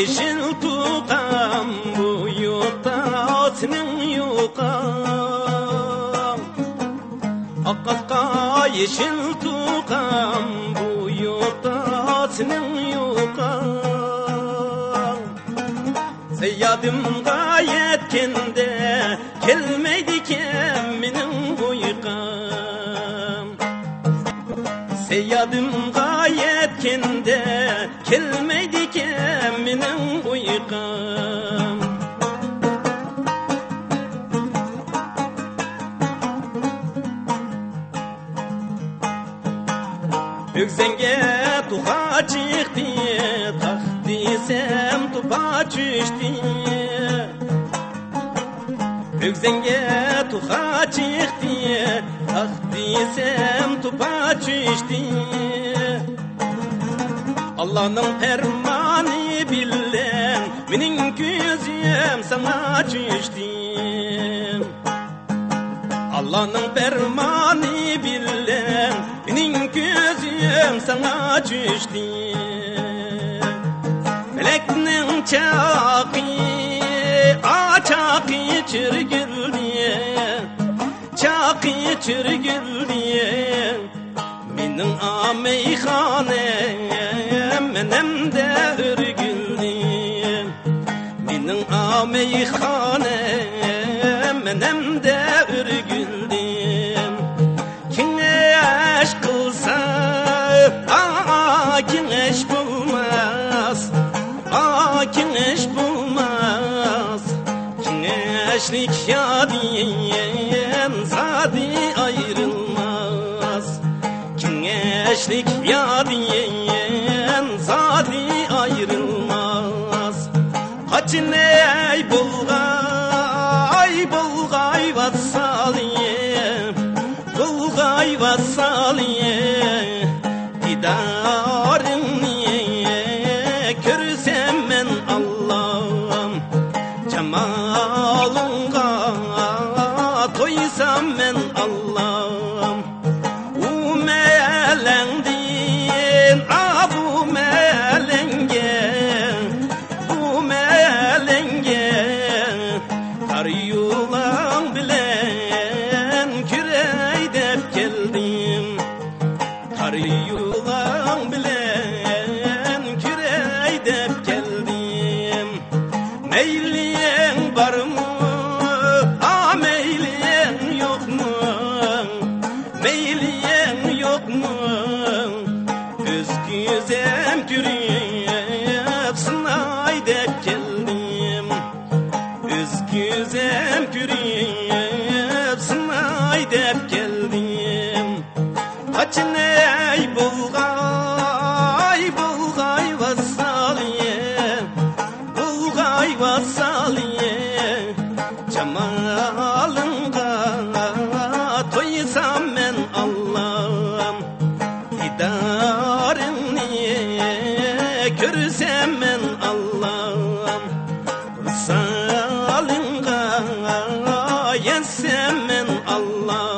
yeşil tutam bu yurtta senin yuqam. Akkaka yeşil tutam bu yurtta senin yuqam. Seyyadım gayetkende kelmeydiken menin uyqam. Seyyadım gayetkende kelmeydiken menin uyqam. Öksenge tuha çıktı, tak desem tupa düştü. Öksenge tuha çıktı, tak desem tupa düştü. Allah'ın fermanı bilen menin gözüm sana düştü. Allah'ın fermanı bilen menin gözüm sana düştü. Meleknin çakı açakı çırgıldı, çakı çırgıldı. Menin ameyhanem menem de örgüldü. Menin ameyhanem menem de örgüldü. Kim eş kılsa kim eş bulmaz, kim eş bulmaz. Kim eşlik yadiyen zadi ayrılmaz. Kim eşlik yadiyen zadi ayrılmaz. Kaçın ey bulgay, bulgay vassaliye, bulgay vassaliye. Didarın niye görsem men Allah'ım, cemalınga toysam men Allah'ım. Bu melendin bu melenge, bu melenge. Kar yulan bilen kürey dep geldim. Kar yulan bilen kürey dep geldim. Meyliyen var mı? Meyliyen yok mu? Meyliyen yok mu? Göz güzem küreyip sınay dep geldim. Göz güzem küreyip sınay dep geldim. Kaçın ey bulgay, bulgay vassaliye, bulgay vassaliye. Cemalınga toysam men Allah'ım. Didarın niye görsem men Allah'ım. Vısalınga yetsem men Allah'ım.